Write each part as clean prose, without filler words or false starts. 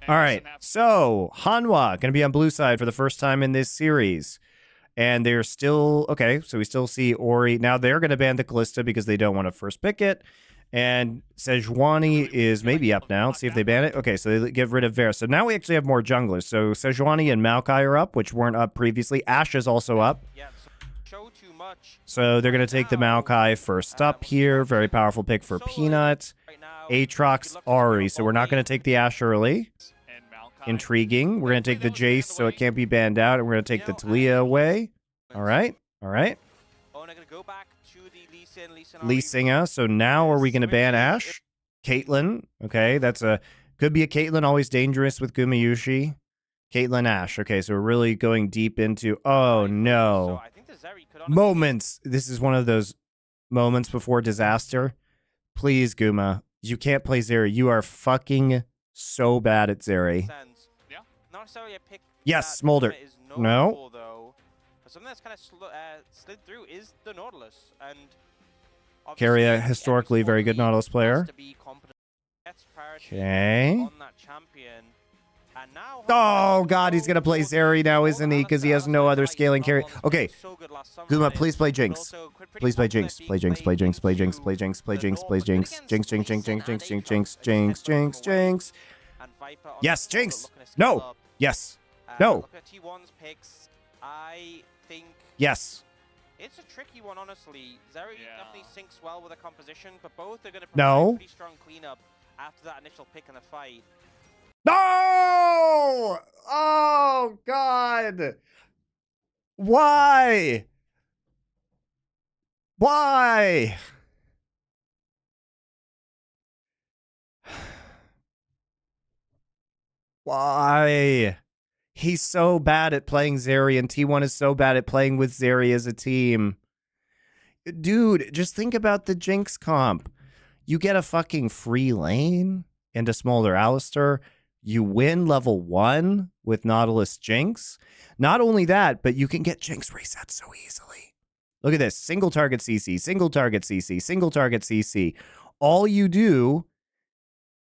All right, so Hanwha going to be on blue side for the first time in this series. And they're still, okay, so we still see Ori. Now they're going to ban the Callista because they don't want to first pick it. And Sejuani is maybe up now. Let's see if they ban it. Okay, so they get rid of Vera. So now we actually have more junglers. So Sejuani and Maokai are up, which weren't up previously. Ashe is also up. So they're going to take the Maokai first up here. Very powerful pick for Peanut. Aatrox, Ahri. So we're not going to take the Ashe early. Intriguing. We're going to take the Jace so it can't be banned out, and we're going to take the Talia away. All right. All right. Lee Singa. So now are we going to ban Ashe? Caitlyn. Okay, that's a... Could be a Caitlyn, always dangerous with Gumayusi. Caitlyn Ashe. Okay, so we're really going deep into... Oh, no. Moments. This is one of those moments before disaster. Please, Guma. You can't play Zeri. You are fucking so bad at Zeri. Yes, Smolder. No. Something that's kind of slid through is the Nautilus, and Carry a historically very good Nautilus player. Okay. Oh god, he's gonna play Zeri now, isn't he? Because he has no other scaling carry. Okay, Guma, please play Jinx. Please play Jinx. Play Jinx. Play Jinx. Play Jinx. Play Jinx. Play Jinx. Play Jinx. Jinx. Jinx. Jinx. Jinx. Jinx. Jinx. Jinx. Jinx. Jinx. Jinx. Yes, Jinx. No. Yes. No. T1's picks, I think. Yes. It's a tricky one, honestly. Zeri definitely syncs well with the composition, but both are going to provide pretty strong cleanup after that initial pick in the fight. No! Oh, God. Why? Why? Why? He's so bad at playing Zeri, and T1 is so bad at playing with Zeri as a team. Dude, just think about the Jinx comp. You get a fucking free lane and a Smolder Alistar. You win level 1 with Nautilus Jinx. Not only that, but you can get Jinx reset so easily. Look at this. Single target CC, single target CC, single target CC. All you do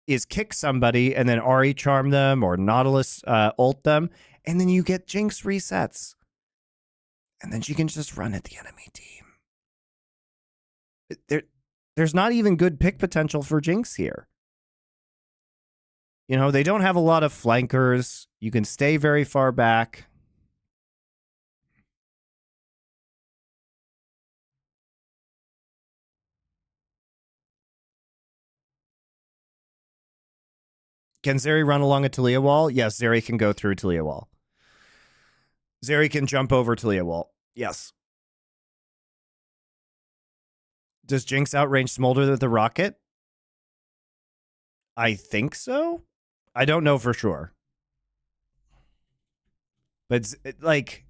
is kick somebody and then Ahri charm them or Nautilus ult them, and then you get Jinx resets. And then she can just run at the enemy team. There's not even good pick potential for Jinx here. You know, they don't have a lot of flankers. You can stay very far back. Can Zeri run along a Talia wall? Yes, Zeri can go through Talia wall. Zeri can jump over Talia wall. Yes. Does Jinx outrange Smolder with the rocket? I think so. I don't know for sure. But, like,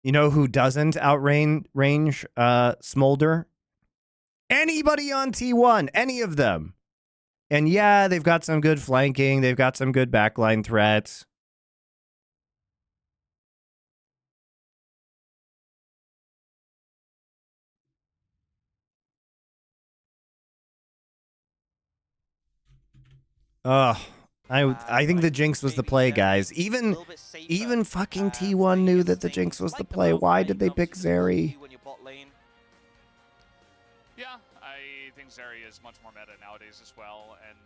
you know who doesn't outrange Smolder? Anybody on T1. Any of them. And yeah, they've got some good flanking. They've got some good backline threats. I think the Jinx was the play, guys. Even fucking T1 knew that the Jinx was the play. Why did they pick Zeri? Yeah, I think Zeri is much more meta nowadays as well, and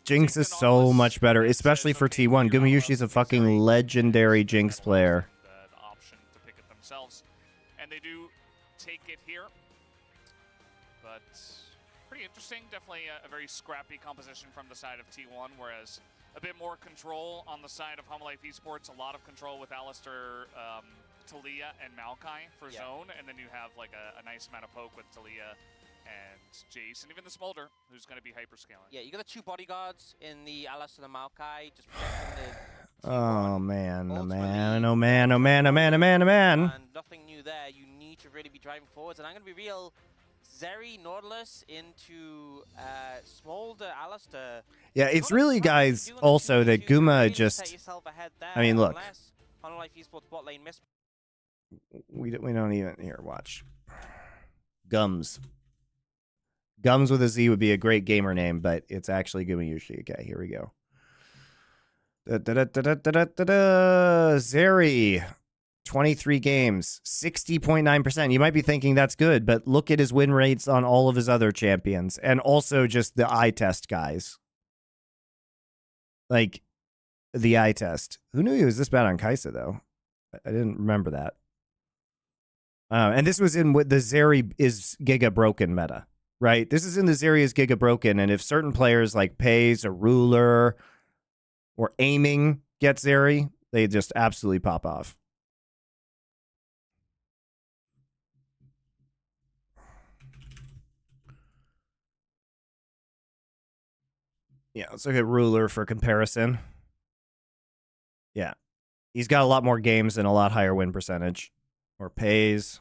Jinx is so much better, especially for T1. Gumayusi's a fucking legendary Jinx player. The option to pick it themselves, and they do take it here, but pretty interesting. Definitely a very scrappy composition from the side of T1, whereas a bit more control on the side of Life Esports. A lot of control with Alistar, Talia, and Maokai for zone, and then you have like a nice amount of poke with Talia and Jace, and even the Smolder, who's going to be hyperscaling. Yeah, you got the two bodyguards in the Alistar and the Maokai, just protecting the Oh man, oh man, oh man, oh man, oh man, oh man, oh man. And nothing new there. You need to really be driving forwards, and I'm going to be real. Zeri, Nautilus into Smolder, Alistar. Yeah, it's really, guys, also that Guma just... I mean, look. We don't even... Here, watch. Gums. Gums with a Z would be a great gamer name, but it's actually Gumayusi. Okay, here we go. Zeri, 23 games, 60.9%. You might be thinking that's good, but look at his win rates on all of his other champions and also just the eye test guys. Like the eye test. Who knew he was this bad on Kaisa, though? I didn't remember that. And this was in what the Zeri is Giga Broken meta, right? This is in the Zeri is Giga Broken, and if certain players like Pays or Ruler or Aiming get Zeri, they just absolutely pop off. Yeah, let's look at Ruler for comparison. Yeah. He's got a lot more games and a lot higher win percentage. Or Pays.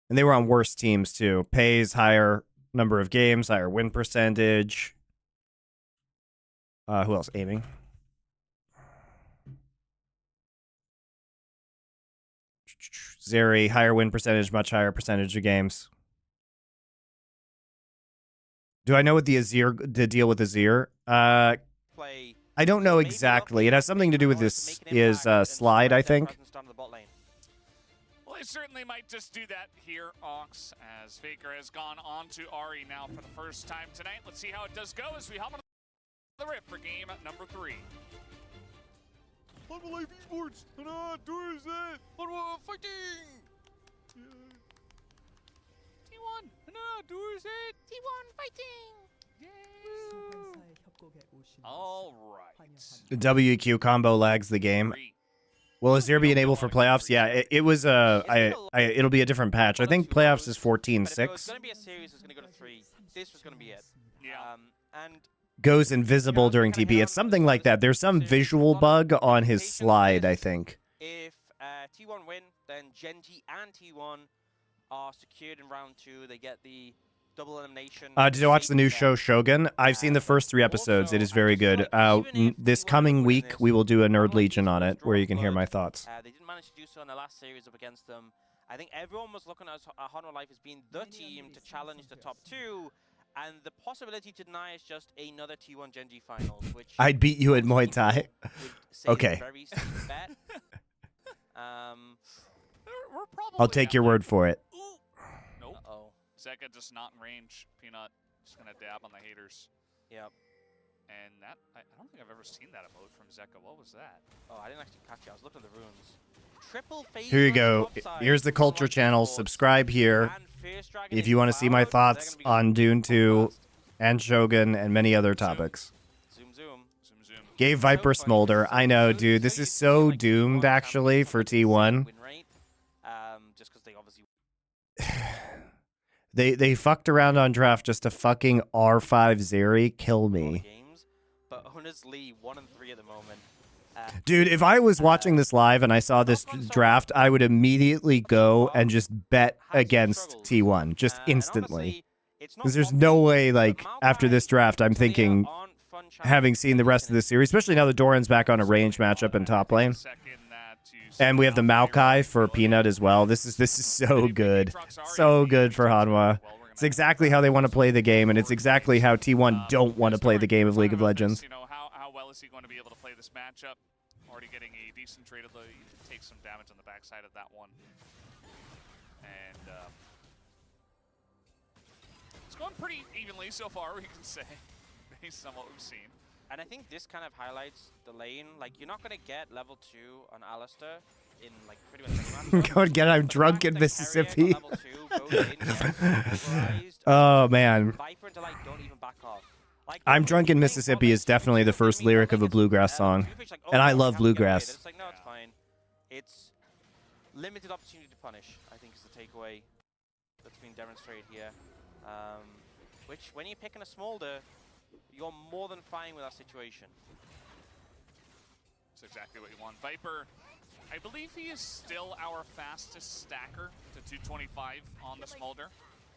And they were on worse teams, too. Pays, higher number of games, higher win percentage. Who else? Aiming. Zeri, higher win percentage, much higher percentage of games. Do I know what the deal with Azir? I don't know exactly. It has something to do with this slide, I think. Well, they certainly might just do that here, Ox, as Faker has gone on to Ari now for the first time tonight. Let's see how it does go as we hop on the rift for game number 3. Hanwha Life Esports! Doors it! Hanwha fighting! T1! Doors it! T1 fighting! All right. The WQ combo lags the game. Will Azir be enabled for playoffs? Yeah, it was it'll be a different patch. I think playoffs is 14-6. If it was going to be a series, it's going to go to 3. This was going to be it. Yeah. And Goes invisible during TP. It's something like that. There's some visual bug on his slide, I think. if T1 win, then Genji and T1 are secured in round 2. They get the double elimination. Did you watch the new show Shogun? I've seen the first 3 episodes. It is very good. This coming week, we will do a Nerd Legion on it, where you can hear my thoughts. They didn't manage to do so in the last series up against them. I think everyone was looking at Hanwha Life as being the team to challenge the top 2, and the possibility to deny is just another T1 Genji finals, which I'd beat you at Muay Thai. Okay. Very safe bet. We're probably I'll take your word for it. Nope. Uh-oh. Zeka just not in range. Peanut just going to dab on the haters. Yep. And that, I don't think I've ever seen that emote from Zeka. What was that? Oh, I didn't actually catch it. I was looking at the runes. Triple phase. Here you go. Here's the culture channel. Subscribe here if you want to see my thoughts on Dune 2 and Shogun and many other topics. Zoom, zoom. Zoom, zoom. Gave Viper Smolder. I know, dude. This is so doomed, actually, for T1. Just because they obviously They fucked around on draft just to fucking R5 Zeri kill me. games, but honestly, 1 and 3 at the moment. Dude, if I was watching this live and I saw this draft, I would immediately go and just bet against T1, just instantly. Because there's no way, like, after this draft, I'm thinking, having seen the rest of this series, especially now that Doran's back on a range matchup in top lane. And we have the Maokai for Peanut as well. This is so good. So good for Hanwha. It's exactly how they want to play the game, and it's exactly how T1 don't want to play the game of League of Legends. You know, how well is he going to be able to play this matchup? Already getting a decent trade, although he takes some damage on the backside of that one. And it's going pretty evenly so far, we can say, based on what we've seen. And I think this kind of highlights the lane. Like, you're not going to get level 2 on Alistair in, like, pretty much any matchup. Go and get it. I'm drunk in Mississippi. Oh, man. Viper into, like, don't even back off. Like, I'm Drunk in Mississippi is definitely the first lyric of a bluegrass song. And I love bluegrass. It's like, no, it's fine. It's limited opportunity to punish, I think, is the takeaway that's been demonstrated here. Which, when you're picking a Smolder, you're more than fine with that situation. That's exactly what you want. Viper, I believe he is still our fastest stacker to 225 on the Smolder.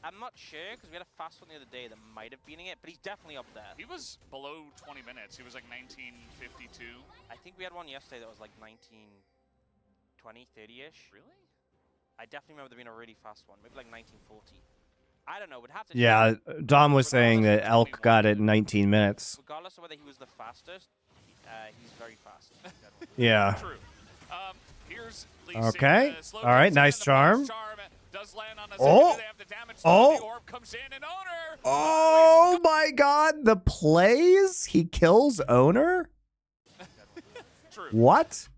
I'm not sure, because we had a fast one the other day that might have been it, but he's definitely up there. He was below 20 minutes. He was like 1952. I think we had one yesterday that was like 1920, 30-ish. Really? I definitely remember there being a really fast one, maybe like 1940. I don't know. Would have to. Yeah, Dom was saying that Regardless of Elk what got he it in 19 minutes. Regardless of whether he was the fastest, he's very fast. Yeah. True. Here's Lee Okay. Sin, slow All right, comes in nice and the charm. flash does land on a Oh. second. They have the damage. Oh. The orb comes in and Owner. Oh my god, the plays? He kills Owner? True. What?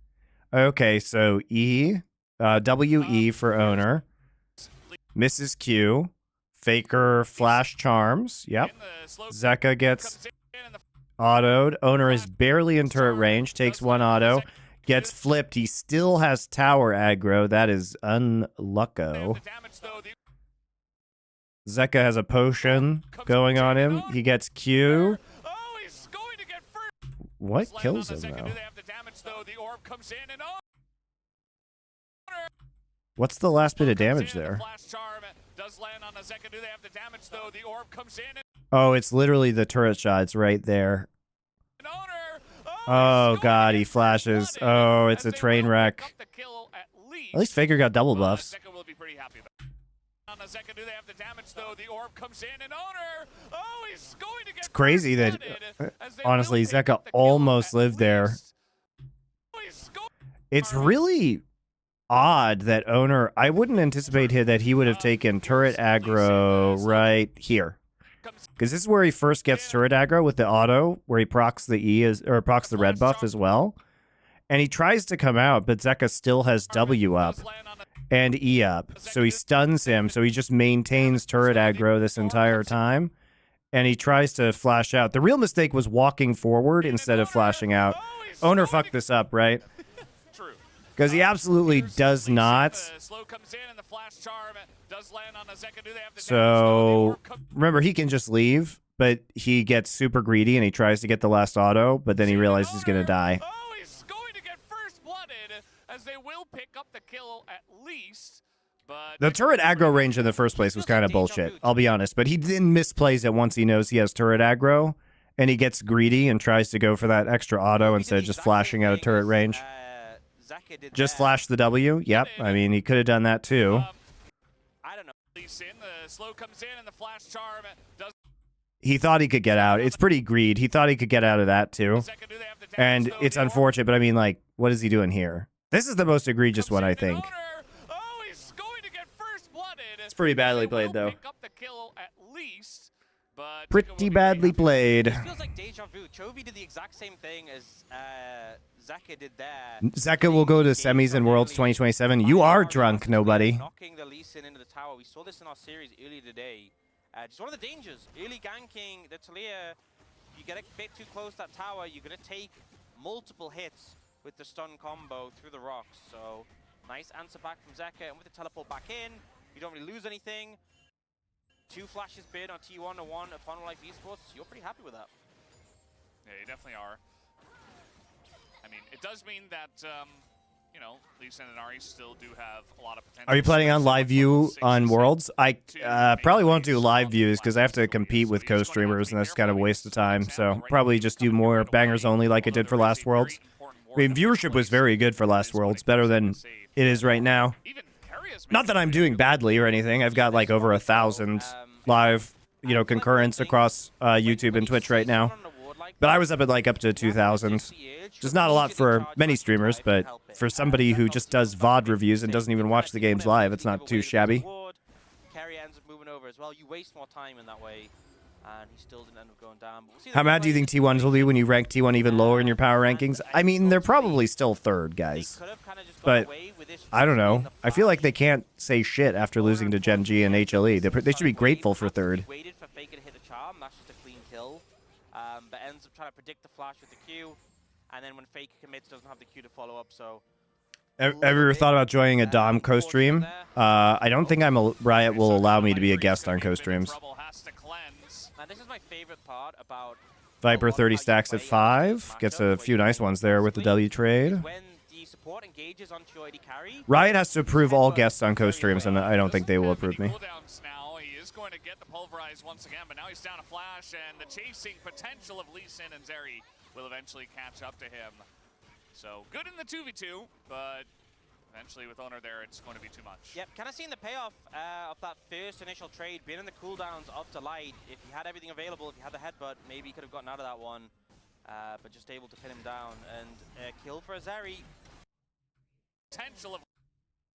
Okay, so E, WE for Owner. Misses Q. Faker flash charms. Yep. In the slow Zeka gets comes in and the autoed. Owner is barely in turret range. Takes one auto. Gets flipped. He still has tower aggro. That is they have unlucko. the damage though. The Zeka has a potion going on him. He gets Q. oh, he's going to get first. What Land kills on him the second. though? Do they have the damage though? The orb comes in and Owner. What's the last bit of Comes damage in, the there? flash charm does land on a second. Do they have the damage though? The orb comes in and Oh, it's literally the turret shots right there. Owner. Oh he's going god, to he get flashes. flooded Oh, it's as a they train will wreck. pick up the kill At least Faker got double but buffs. Zeka will be pretty happy about it. On a second, do they have the damage though? The orb comes in and Owner. Oh, he's going to get It's crazy that, honestly, Zeka almost lived there. It's really odd that Owner, I wouldn't anticipate that he would have taken turret aggro right here. Because this is where he first gets turret aggro with the auto, where he procs the E or procs the red buff as well. And he tries to come out, but Zeka still has W up and E up. So he stuns him, so he just maintains turret aggro this entire time. And he tries to flash out. The real mistake was walking forward instead of flashing out. Owner fucked this up, right? Because he absolutely does not. So remember, he can just leave, but he gets super greedy and he tries to get the last auto, but then he realizes he's going to die. Oh, he's going to get first blooded as they will pick up the kill at least. But The turret aggro range in the first place was kind of bullshit, I'll be honest. But he didn't misplays it once he knows he has turret aggro, and he gets greedy and tries to go for that extra auto instead of just flashing out of turret range. Just flash the W? Yep, I mean, he could have done that too. I don't know. the slow comes in and the flash charm does. He thought he could get out. It's pretty greed. He thought he could get out of that too. And it's unfortunate, but I mean, like, what is he doing here? This is the most egregious one, I think. It's pretty badly played, though. Pretty badly played. It feels like deja vu. Chovy did the exact same thing as Zeka did there. Zeka will go to semis in Worlds 2027. You are drunk, nobody. Knocking the Lee Sin into the tower. We saw this in our series earlier today. Just one of the dangers. Early ganking the Talia. You get a bit too close to that tower, you're going to take multiple hits with the stun combo through the rocks. So nice answer back from Zeka, and with the teleport back in, you don't really lose anything. 2 flashes bid on T1 and 1 upon Life Esports. You're pretty happy with that. Yeah, you definitely are. I mean, it does mean that, you know, Lee Sin and Ari still do have a lot of potential. Are you planning on live view on Worlds? I probably won't do live views because I have to compete with co-streamers, and that's kind of a waste of time. So probably just do more bangers only like I did for last Worlds. I mean, viewership was very good for last Worlds, better than it is right now. Not that I'm doing badly or anything. I've got like over 1,000 live, you know, concurrents across YouTube and Twitch right now. But I was up to 2,000. Just not a lot for many streamers, but for somebody who just does VOD reviews and doesn't even watch the games live, it's not too shabby. Carry ends up moving over as well. You waste more time in that way, and he still didn't end up going down. How mad do you think T1s will be when you rank T1 even lower in your power rankings? I mean, they're probably still third, guys. But I don't know. I feel like they can't say shit after losing to Gen G and HLE. They should be grateful for third. Waited for Faker to hit a charm. That's just a clean kill. But ends up trying to predict the flash with the Q. And then when Faker commits, doesn't have the Q to follow up, so... Have you ever thought about joining a Dom co-stream? I don't think Riot will allow me to be a guest on co-streams. Now, this is my favorite part about... Viper 30 stacks at 5. Gets a few nice ones there with the W trade. When the support engages onto your AD carry... Riot has to approve all guests on co-streams, and I don't think they will approve me. He is going to get the pulverize once again, but now he's down a flash, and the chasing potential of Lee Sin and Zeri will eventually catch up to him. So good in the 2v2, but eventually with owner there, it's going to be too much. Yep, kind of seeing the payoff of that first initial trade, being in the cooldowns of Delight. If he had everything available, if he had the headbutt, maybe he could have gotten out of that one. But just able to pin him down. And kill for Azeri. Potential of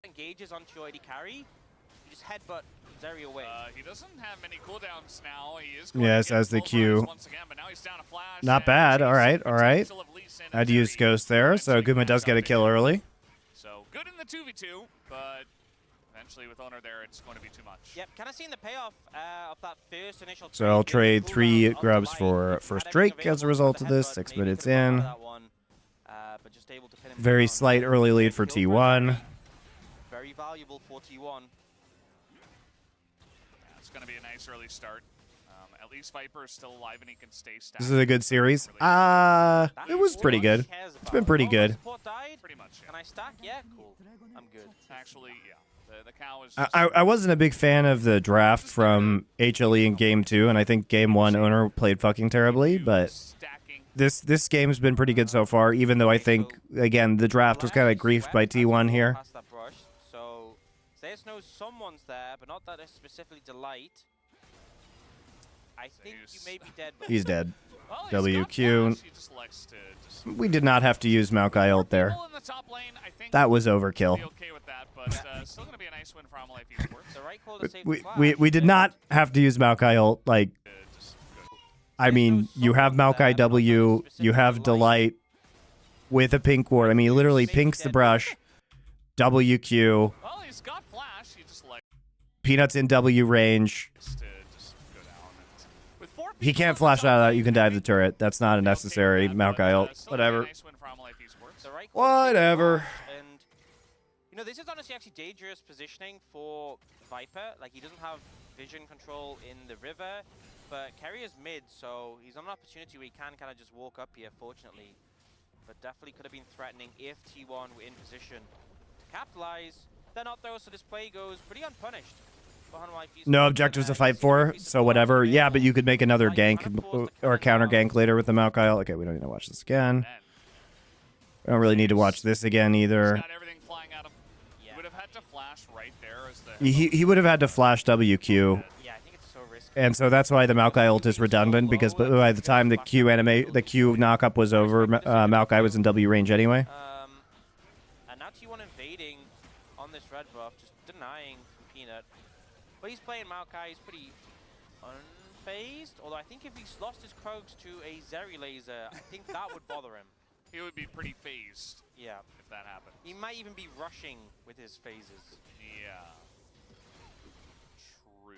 Engages on Chioidi carry. You just headbutt Zeri away. he doesn't have many cooldowns now. He is going Yes, to get as the full Q. bodies once again, but now he's down a flash, Not and bad. All chasing right, all right. potential of Lee Sin and I'd use Zeri Ghost there, so eventually Guma does catch get a up kill again. early. So good in the 2v2, but eventually with owner there, it's going to be too much. Yep, kind of seeing the payoff of that first initial trade. So I'll being in the trade 3 cooldowns of grubs Delight. for If he first had everything Drake as a available, result the of this. headbutt, 6 maybe he minutes could have gotten in. out of that one, but just able to pin him Very down. slight early lead for Kill T1. Zeri. Very valuable for T1. It's going to be a nice early start. At least Viper is still alive and he can stay stacked. This is a good series. It That's was all pretty he good. cares It's been about. pretty Oh, my good. support died. Pretty much, yeah. Can I stack? Yeah, cool. I'm good. Actually, yeah. The cow is I wasn't a big fan of the draft from HLE in Game 2, and I think Game 1 owner played fucking terribly, but stacking. this game's been pretty good so far, even though I think, again, the draft was kind of griefed by T1 here. Past that brush, so Zeus knows someone's there, but not that it's specifically Delight. I think you may be dead. But He's dead. Well, he's got WQ. flash. He just likes to just We did not have to use Maokai ult there. people in the top lane, I think That was be overkill. okay with that, but still going to be a nice win for Life Esports. the right call to save We did not have to use Maokai ult. Like, Just good. I mean, you have Maokai W, you have Delight with a pink ward. I mean, he literally pinks the brush, WQ, Well, he's got flash. He just likes Peanuts in W range. to just go down. And with 4 He people can't on the flash top out of that. lane, You can I dive the think turret. That's not a be okay with necessary that, Maokai but, ult. still gonna be a Whatever. nice win for Life Esports. The right call to save Whatever. flash, and you know, this is honestly actually dangerous positioning for Viper. Like, he doesn't have vision control in the river, but Kerry is mid, so he's on an opportunity where he can kind of just walk up here, fortunately. But definitely could have been threatening if T1 were in position to capitalize. They're not though, so this play goes pretty unpunished. for Hanwha. No objectives to fight for, so whatever. Yeah, but you could make another gank or counter gank later with the Maokai ult. Okay, we don't need to watch this again. We don't really need to watch this again either. Got everything flying at him. Yeah. Would have had to flash right there as the He would have had to flash WQ. Yeah, I think it's so risky. And so that's why the Maokai ult is redundant, because by the time the Q knockup was over, Maokai was in W range anyway. And now T1 invading on this red buff, just denying from Peanut. But he's playing Maokai, he's pretty unfazed. Although I think if he's lost his Krogs to a Zeri laser, I think that would bother him. he would be pretty phased Yeah. if that happened. He might even be rushing with his phases. Yeah. True.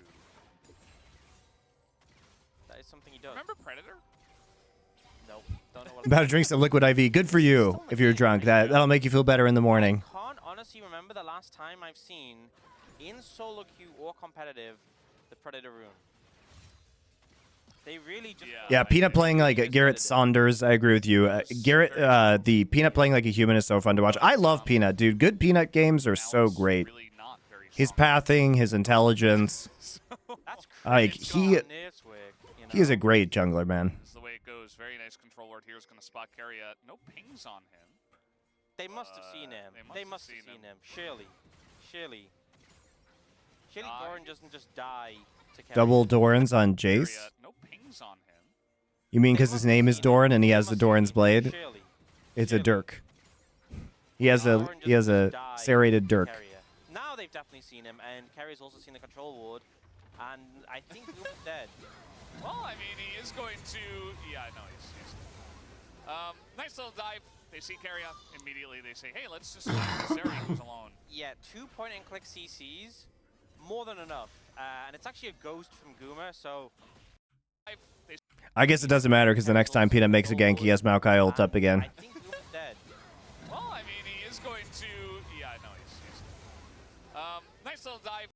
That is something he does. Remember Predator? Nope. Don't know what About to drink some liquid IV. Good for you if you're drunk. That'll make you feel better in the morning. I can't honestly remember the last time I've seen in solo queue or competitive the Predator rune. They really just Yeah, Peanut playing like Garrett Saunders. I agree with you. Garrett, the Peanut playing like a human is so fun to watch. I love Peanut, dude. Good Peanut games are so great. Really not very His strong. pathing, his intelligence. That's Like, crazy. He is a great jungler, man. This is the way it goes. Very nice control ward here is going to spot carry. No pings on him. They must have seen him. They must have seen him. Surely. Surely Doran doesn't just die to carry. Double Dorans on Jace. No pings on him. You mean They because must his have name is seen him. Doran and he They has the must have Doran's seen him. blade? Surely. It's a Surely. Dirk. He has a Doran doesn't just die serrated to Dirk. carry it. Now they've definitely seen him, and Carrier's also seen the control ward, and I think Goom's dead. Well, I mean, he is going to... Yeah, no, he's nice little dive. They see Carrier. Immediately they say, hey, let's just dive Zeri who's alone. Yeah, 2 point-and-click CCs, more than enough. And it's actually a ghost from Gooma, so... They I guess it doesn't matter because the next time Peanut makes a gank, he has Maokai ult up again. I think Goom's dead. Well, I mean, he is going to... Yeah, no, he's nice little dive.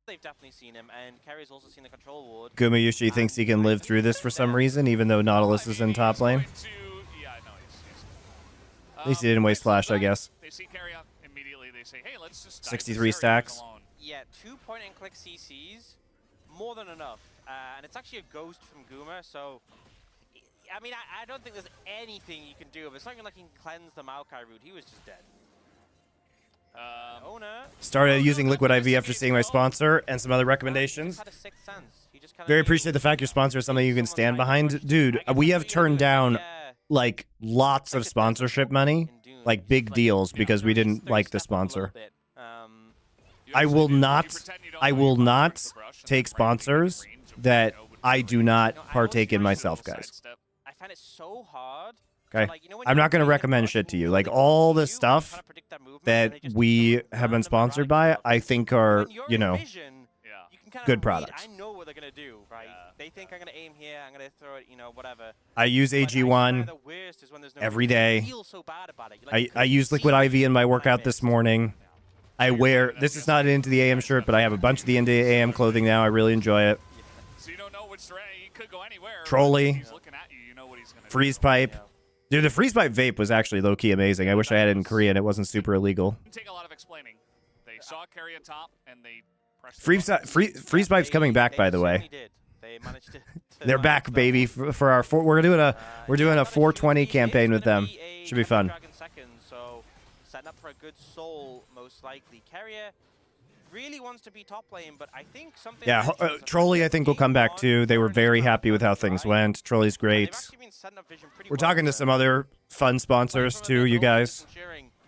They've definitely seen him, and Carrier's also seen the control ward. Gumayushi thinks he can live through this for some reason, even though Nautilus is in top lane. Yeah, no, At least he didn't waste flash, I guess. They see Carrier. Immediately they say, hey, let's just dive 63 Zeri who's stacks. alone. Yeah, 2 point-and-click CCs, more than enough. And it's actually a ghost from Gooma, so... I mean, I don't think there's anything you can do. It's not even like you can cleanse the Maokai route. He was just dead. Owner. Started using Liquid IV after seeing my sponsor and some other recommendations. Very appreciate the fact your sponsor is something you can stand behind. Dude, we have turned down like lots of sponsorship money, like big deals, because we didn't like the sponsor. I will not take sponsors that I do not partake in myself, guys. I find it so hard. Okay? I'm not going to recommend shit to you. Like, all the stuff that we have been sponsored by, I think are, you know, good products. I know what they're gonna do, right? They think I'm gonna aim here, I'm gonna throw it, you know, whatever. I use AG1 every day. I use Liquid IV in my workout this morning. I wear, this is not into the AM shirt, but I have a bunch of the into AM clothing now. I really enjoy it. So you don't know which he could go anywhere. Trolley, freeze pipe. Yeah. Dude, the freeze pipe vape was actually low-key amazing. I wish I had it in Korea and it wasn't super illegal. Take a lot of explaining. They saw carry a top and they Freeze pipe's coming back, by the way. They managed to They're back, baby. For our we're doing a 420 campaign with them. Should be fun. So setting up for a good soul, most likely. Carrier really wants to be top lane, but I think something. Yeah, Trolley I think will come back too. They were very happy with how things went. Trolley's great. We're talking to some other fun sponsors too, you guys.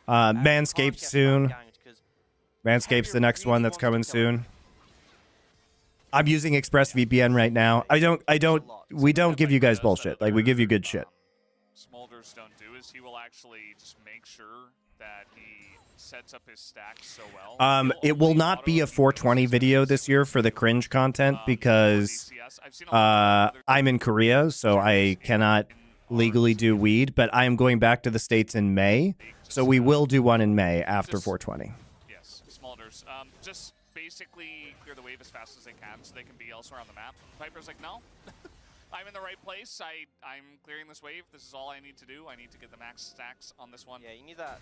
Manscaped soon. Manscaped's the next one that's coming soon. I'm using ExpressVPN right now. We don't give you guys bullshit. Like, we give you good shit. Smolders don't do is he will actually just make sure that he sets up his stacks so well. It will not be a 420 video this year for the cringe content because I'm in Korea, so I cannot legally do weed, but I am going back to the States in May, so we will do one in May after 420. Smolders, just basically clear the wave as fast as they can so they can be elsewhere on the map. Piper's like, no, I'm in the right place. I'm clearing this wave. This is all I need to do. I need to get the max stacks on this one. Yeah, you need that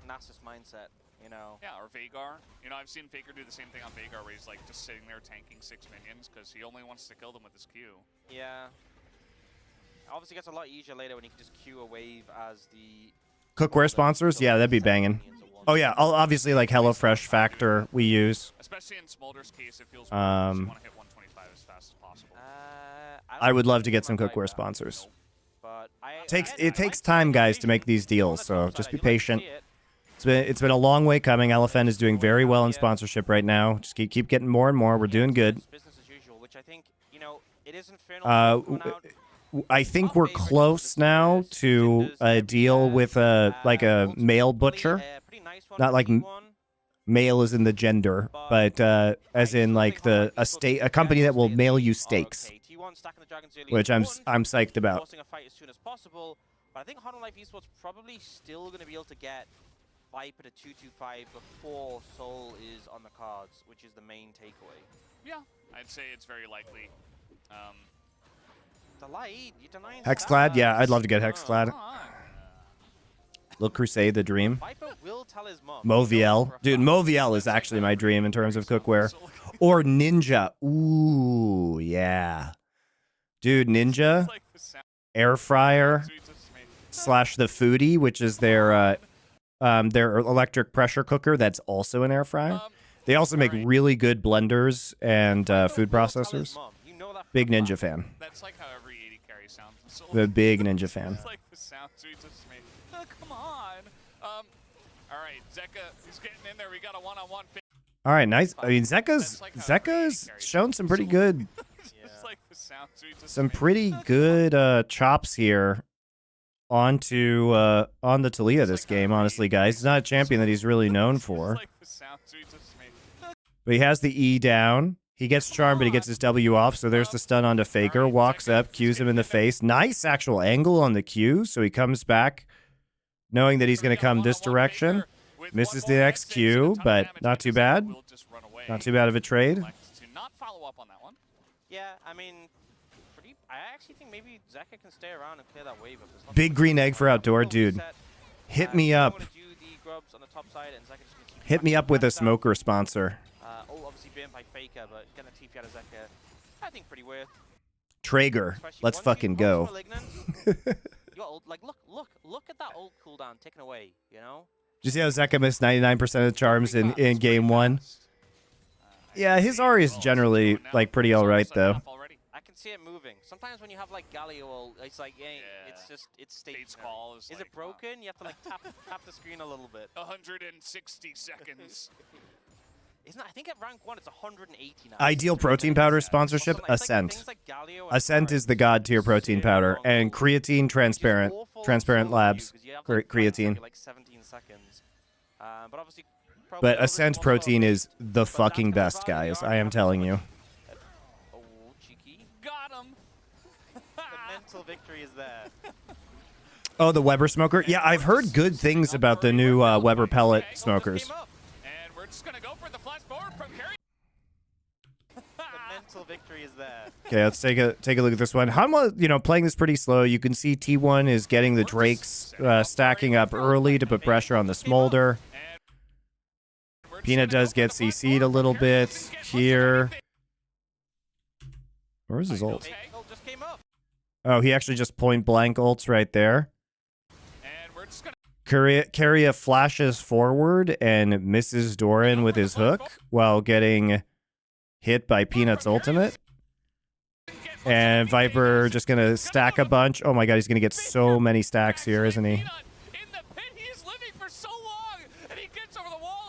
Nasus mindset, you know. Yeah, or Veigar. You know, I've seen Faker do the same thing on Veigar where he's like just sitting there tanking 6 minions because he only wants to kill them with his Q. Yeah. Obviously gets a lot easier later when you can just queue a wave as the Cookware sponsors? Yeah, that'd be banging. Oh yeah, obviously like HelloFresh Factor we use. Especially in Smolder's case, it feels weird because you want to hit 125 as fast as possible. I would love to get some cookware sponsors. It takes time, guys, to make these deals, so just be patient. It's been a long way coming. LFN is doing very well in sponsorship right now. Just keep getting more and more. We're doing good. Business as usual, which I think, you know, it is infernal. I think we're close now to a deal with like a male butcher. Not like male as in the gender, but as in like a company that will mail you steaks, which I'm psyched about. But I think Hanwha Life Esports probably still going to be able to get Viper to 225 before Soul is on the cards, which is the main takeaway. Yeah, I'd say it's very likely. Hexclad? Yeah, I'd love to get Hexclad. Little Crusade, the dream. Viper will tell his mom. Moviel. Dude, Moviel is actually my dream in terms of cookware. Or Ninja. Ooh, yeah. Dude, Ninja. Air fryer. Slash the Foodie, which is their electric pressure cooker that's also an air fryer. They also make really good blenders and food processors. Big Ninja fan. That's like how every 80 carry sounds. The big Ninja fan. It's like the sounds we just made. Oh, come on. All right, Zeka, he's getting in there. We got a one-on-one. All right, nice. I mean, Zeka's shown some pretty good, chops here onto on the Taliyah this game. Honestly, guys, he's not a champion that he's really known for. But he has the E down. He gets charmed, but he gets his W off, so there's the stun onto Faker. Walks up, Qs him in the face. Nice actual angle on the Q, so he comes back knowing that he's going to come this direction. Misses the next Q, but not too bad. Not too bad of a trade. Yeah, I mean, I actually think maybe Zeka can stay around and clear that wave up. Big green egg for outdoor, dude. Hit me up. Hit me up with a smoker sponsor. Obviously burned by Faker, but gonna TP out of Zeka, I think pretty worth. Traeger, let's fucking go. Like look at that ult cooldown taken away, you know? you see how Zeka missed 99% of the charms in game 1? Yeah, his Ahri is generally like pretty alright though. I can see it moving. Sometimes when you have like Galio, it's like, it's state call is like, it broken? You have to like tap the screen a little bit. 160 seconds. Isn't I think at rank 1 it's 180 now. Ideal protein powder sponsorship, Ascent. Ascent is the god tier protein powder, and creatine transparent labs creatine. Like 17 seconds. But obviously But Ascent protein is the fucking best, guys. I am telling you. Oh, cheeky. Got him. The mental victory is there. Oh, the Weber smoker? Yeah, I've heard good things about the new Weber pellet smokers. And we're just gonna go for the flash forward from Carry. The mental victory is there. Okay, let's take a look at this one. Hanwha, playing this pretty slow. You can see T1 is getting the Drakes stacking up early to put pressure on the Smolder. Peanut does get CC'd a little bit here. Where's his ult? Just came up. Oh, he actually just point blank ults right there. Carrier flashes forward and misses Doran with his hook while getting hit by Peanut's ultimate. And Viper just going to stack a bunch. Oh my god, he's going to get so many stacks here, isn't he?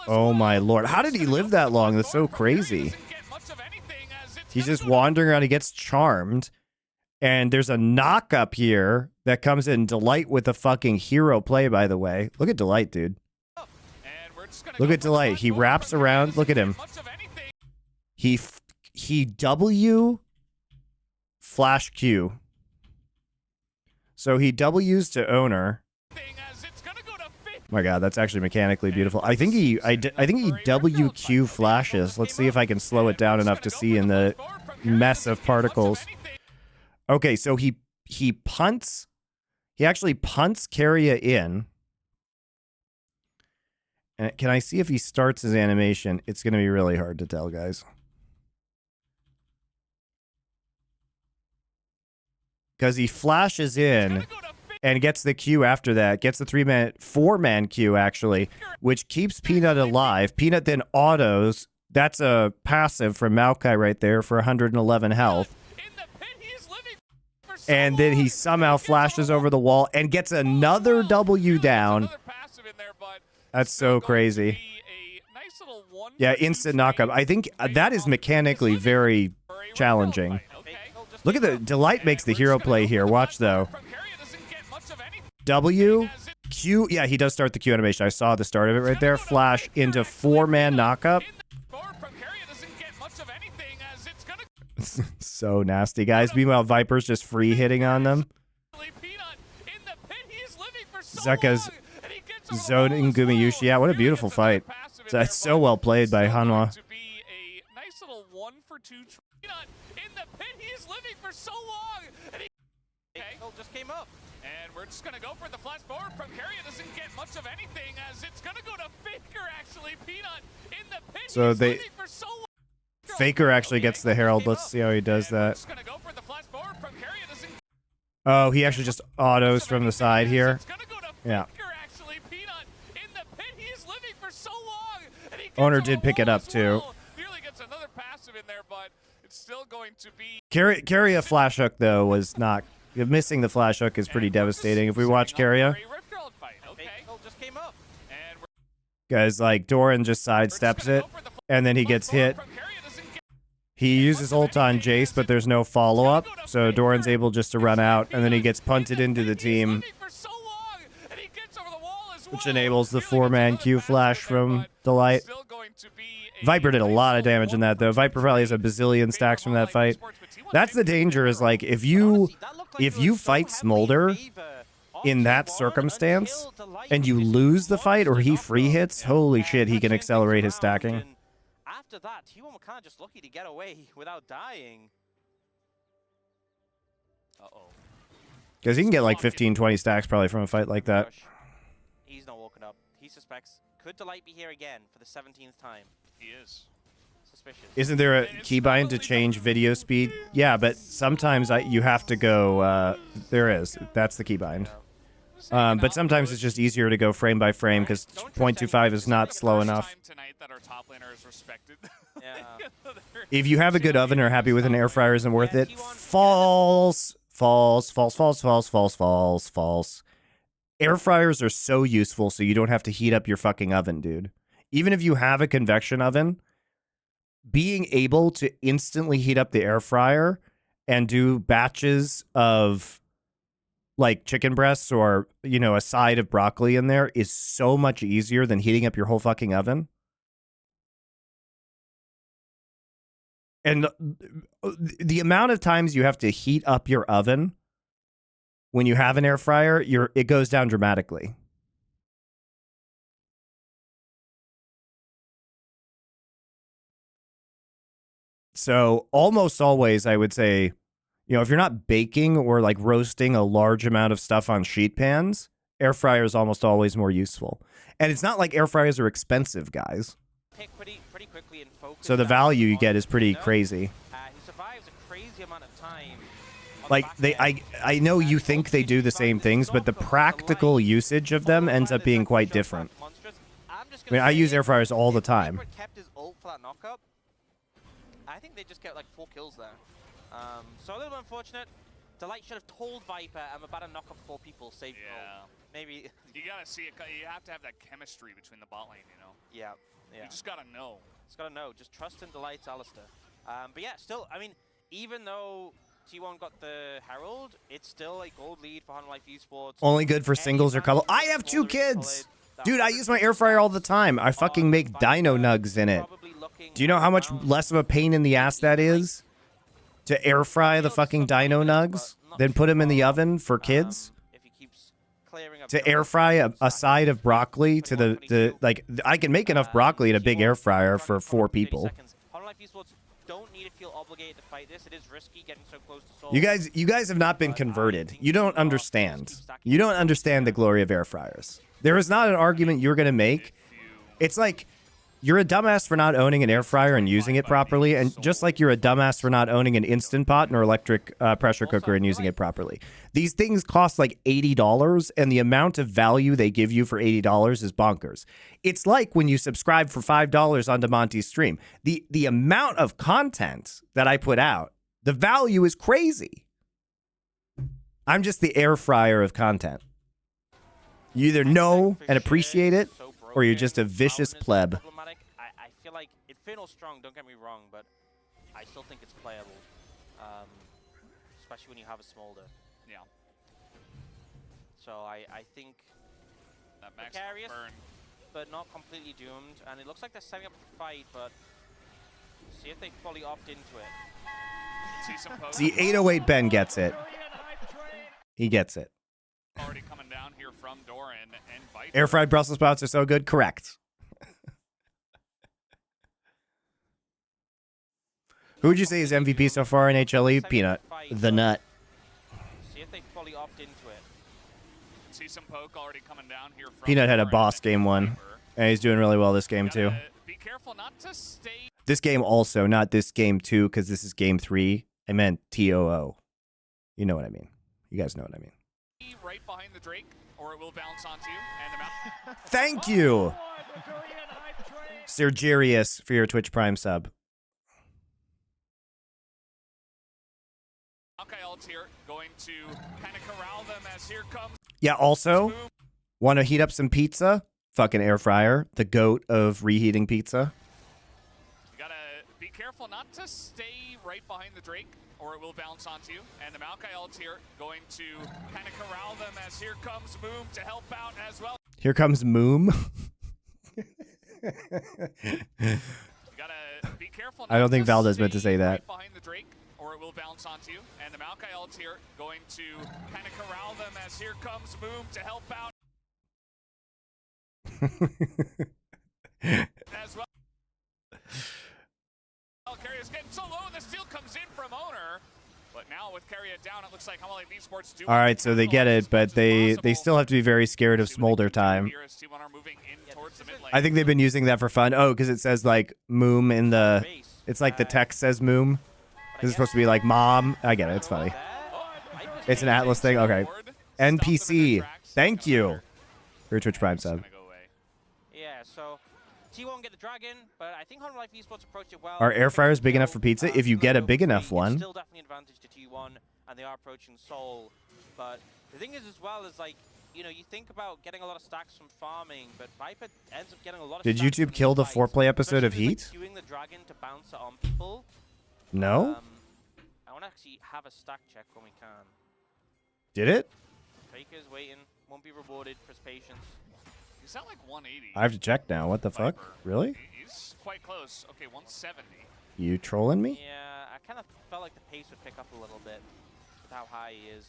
Oh my lord. How did he live that long? That's so crazy. He's just wandering around. He gets charmed. And there's a knock up here that comes in. Delight with a fucking hero play, by the way. Look at Delight, dude. Look at Delight. He wraps around. Look at him. He W flash Q. So he W's to owner. Oh my god, that's actually mechanically beautiful. I think he WQ flashes. Let's see if I can slow it down enough to see in the mess of particles. Okay, so he punts. He actually punts Carrier in. And can I see if he starts his animation? It's going to be really hard to tell, guys. Because he flashes in and gets the Q after that. Gets the 4-man Q, actually, which keeps Peanut alive. Peanut then autos. That's a passive from Maokai right there for 111 health. And then he somehow flashes over the wall and gets another W down. That's so crazy. Yeah, instant knockup. I think that is mechanically very challenging. Look at the Delight makes the hero play here. Watch though. W, Q. Yeah, he does start the Q animation. I saw the start of it right there. Flash into 4-man knockup. So nasty, guys. Meanwhile, Viper's just free hitting on them. Zeka's zoning Gumayushi. Yeah, what a beautiful fight. That's so well played by Hanwha. Just came up. And we're just gonna go for the flash forward from Carrier. Doesn't get much of anything as it's gonna go to Faker actually. Peanut in the pit. So Faker actually gets the Herald. Let's see how he does that. Oh, he actually just autos from the side here. Yeah. Owner did pick it up too. Carry a flash hook though was not. Missing the flash hook is pretty devastating. If we watch Carrier, guys, like Doran just sidesteps it, and then he gets hit. He uses ult on Jace, but there's no follow-up, so Doran's able just to run out, and then he gets punted into the team, which enables the 4-man Q flash from Delight. Viper did a lot of damage in that, though. Viper probably has a bazillion stacks from that fight. That's the danger, is like, if you fight Smolder in that circumstance, and you lose the fight, or he free hits, holy shit, he can accelerate his stacking. After that, T1 were kind of just lucky to get away without dying. Because he can get like 15, 20 stacks probably from a fight like that. He's not walking up. He suspects. Could Delight be here again for the 17th time? He is. Suspicious. Isn't there a keybind to change video speed? Yeah, but sometimes you have to go... there is. That's the keybind. But sometimes it's just easier to go frame by frame because 0.25 is not slow enough. Tonight that our top laner is respected. Yeah. If you have a good oven or are happy with an air fryer isn't worth it, false, false, false, false, false, false, false, false. Air fryers are so useful so you don't have to heat up your fucking oven, dude. Even if you have a convection oven, being able to instantly heat up the air fryer and do batches of like chicken breasts or, you know, a side of broccoli in there is so much easier than heating up your whole fucking oven. And the amount of times you have to heat up your oven when you have an air fryer, it goes down dramatically. So almost always, I would say, you know, if you're not baking or like roasting a large amount of stuff on sheet pans, air fryer is almost always more useful. And it's not like air fryers are expensive, guys. Pretty quickly and focus So the down value you on get is pretty Nintendo. crazy. He survives a crazy amount of time. on Like the back end. I know you think they do the same things, but the practical usage of them ends up being quite different. I mean, I use air fryers all the time. If kept his ult for that knockup, I think they just get like 4 kills there. So a little bit unfortunate. Delight should have told Viper, I'm about to knock up 4 people, save your ult. Maybe. You gotta see it. You have to have that chemistry between the bot lane, you know. Yeah. You just gotta know. Just gotta know. Just trust in Delight's Alistair. But yeah, still, I mean, even though T1 got the Herald, it's still a gold lead for Hanwha Esports. Only good for singles or couple. I have 2 kids! Dude, I use my air fryer all the time. I fucking make dino nugs in it. Do you know how much less of a pain in the ass that is? To air fry the fucking dino nugs? Then put them in the oven for kids? To air fry a side of broccoli to the like, I can make enough broccoli in a big air fryer for 4 people. Don't need to feel obligated to fight this. It is risky getting so close to Soul. You guys have not been converted. You don't understand. You don't understand the glory of air fryers. There is not an argument you're going to make. It's like you're a dumbass for not owning an air fryer and using it properly, and just like you're a dumbass for not owning an Instant Pot and or electric pressure cooker and using it properly. These things cost like $80, and the amount of value they give you for $80 is bonkers. It's like when you subscribe for $5 onto Monty's stream. The amount of content that I put out, the value is crazy. I'm just the air fryer of content. You either know and appreciate it, or you're just a vicious pleb. I feel like Infernal's strong, don't get me wrong, but I still think it's playable. Especially when you have a smolder. Yeah. So I think That max precarious, burn. but not completely doomed. And it looks like they're setting up a fight, but see if they fully opt into it. See some poke. See, 808 Ben gets it. He gets it. Already coming down here from Doran and Viper. Air fried Brussels sprouts are so good. Correct. Who would you say is MVP so far in HLE? Peanut. The nut. See if they fully opt into it. See some poke already coming down here from Peanut had a Doran boss game and 1. Viper. And he's doing really well this game too. Gotta be careful not to stay This game also, not this game 2, because this is game 3. I meant TOO. You know what I mean. You guys know what I mean. right behind the Drake, or it will bounce onto you and the mount. Thank you, Sergerius, for your Twitch Prime sub. Okay, ult's here, going to kind of corral them as here comes. Yeah, also, want to heat up some pizza? Fucking air fryer, the goat of reheating pizza. You gotta be careful not to stay right behind the Drake, or it will bounce onto you. And the Maokai ult's here, going to kind of corral them as here comes Moom to help out as well. Here comes Moom. You gotta be careful. I don't not think to Valdez meant to stay say that. Right behind the Drake, or it will bounce onto you. And the Maokai ult's here, going to kind of corral them as here comes Moom to help out as well. Carrier's getting so low, and the steal comes in from Owner. But now with Carrier down, it looks like Hanwha Esports do. All right, so they get it, but they still have to be very scared of smolder time. I think they've been using that for fun. Oh, because it says like Moom in the, it's like the text says Moom. This is supposed to be like mom. I get it. It's funny. It's an Atlas thing. Okay. NPC. Thank you. Commander. For Twitch Prime It's sub. gonna go away. Yeah, so T1 get the dragon, but I think Hanwha Esports approached it well. Are air fryers big enough for pizza? If you get a big enough one. It's still definitely advantage to T1, and they are approaching Seoul. But the thing is as well is like, you know, you think about getting a lot of stacks from farming, but Viper ends up getting a lot of Did stacks YouTube from kill the these foreplay fights, episode of especially Heat? with, like, queuing the dragon to bounce it on people. No? I want to actually have a stack check when we can. Did it? Faker's waiting, won't be rewarded for his patience. He's at like 180. I have to check now. What the fuck? Viper. Really? He's quite close. Okay, 170. You trolling me? Yeah, I kind of felt like the pace would pick up a little bit with how high he is.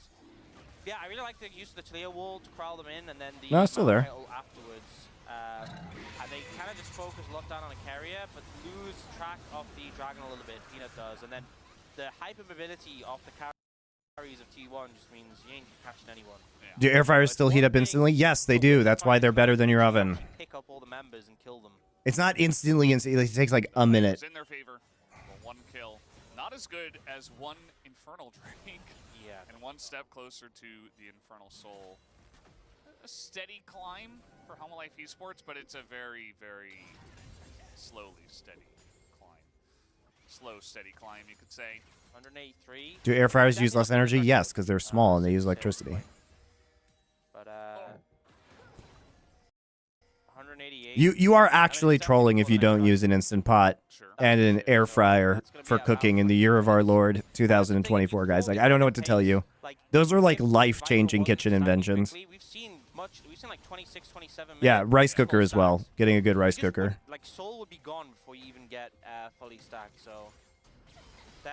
Yeah, I really like the use of the Taliyah wall to corral them in, and then the No, it's still there. Malphite ult afterwards. And they kind of just focus a lot down on a carrier, but lose track of the dragon a little bit. Peanut does, and then the hyper mobility of the carries of T1 just means you ain't catching anyone. Yeah. Do air fryers still heat up instantly? Yes, they do. That's why they're better than your oven. Pick up all the members and kill them. It's not instantly. It takes like a minute. It's in their favor. Well, one kill. Not as good as one Infernal Drake. Yeah. And one step closer to the Infernal Soul. A steady climb for Hanwha Life Esports, but it's a very, very slowly steady climb. Slow, steady climb, you could say. 183. Do air fryers use less energy? Yes, because they're small and they use electricity. But 188. You are actually trolling if you don't use an instant pot Sure. and an air fryer for cooking in the year of our Lord 2024, guys. Like, I don't know what to tell you. Those are like life-changing kitchen inventions. We've seen like 26, 27 minutes. Yeah, rice cooker as well. Getting a good rice cooker. Like Soul would be gone before you even get fully stacked. So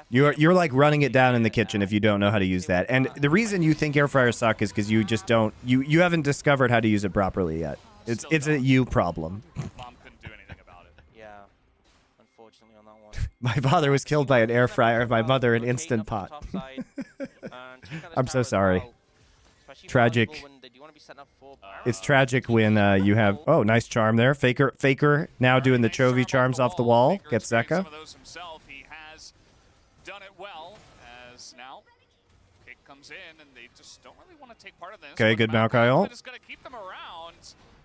You're like running it down in the kitchen if you don't know how to use that. And the reason you think air fryers suck is because you just don't you haven't discovered how to use it properly yet. It's a you problem. Mom couldn't do anything about it. yeah, unfortunately on that one. My father was killed by an air fryer. My mother an instant pot. I'm so sorry. Tragic. It's tragic when you have nice charm there. Faker now doing the Chovy charms off the wall. Gets Zeka. Some of those himself. He has done it well. As now, kick comes in, and they just don't really want to take part of this. Okay, good Maokai ult. Just gonna keep them around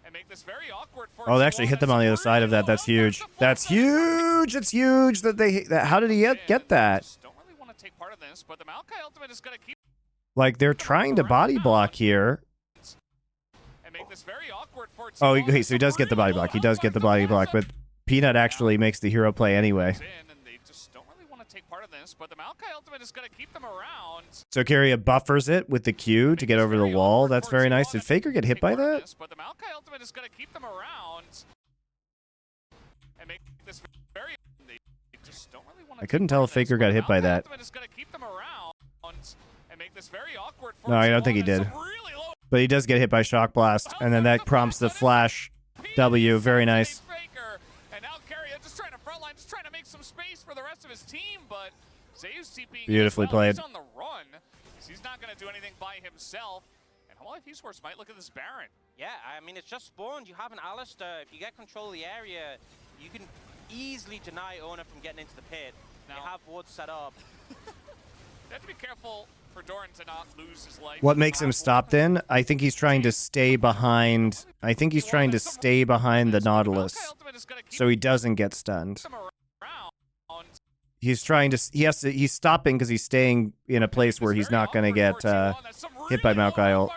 and make this very awkward for Oh, they actually hit them on the other side of that. That's huge. That's huge. It's huge that they. How did he get that? Just don't really want to take part of this, but the Maokai ultimate is gonna keep. Like they're trying to body block here. And make this very awkward for Oh, okay, so he does get the body block. He does get the body block, but Peanut actually makes the hero play anyway. And they just don't really want to take part of this, but the Maokai ultimate is gonna keep them around. So Carrier buffers it with the Q to get over the wall. That's very nice. Did Faker get hit by that? But the Maokai ultimate is gonna keep them around and make this very. They just don't really want to. I couldn't tell if Faker got hit by that. No, I don't think he did. But he does get hit by Shock Blast, and then that prompts the flash W. Very nice. And now Carrier just trying to frontline, just trying to make some space for the rest of his team, but Zeus TPing Beautifully played. He's on the run. He's not going to do anything by himself. And Hanwha Life Esports might look at this Baron. Yeah, I mean, it's just spawned. You have an Alistair. If you get control of the area, you can easily deny Owner from getting into the pit. Now, you have wards set up. You have to be careful for Doran to not lose his life. What makes him stop then? I think he's trying to stay behind. I think he's trying to stay behind the Nautilus so he doesn't get stunned. He's trying to. He's stopping because he's staying in a place where he's not going to get hit by Maokai ult.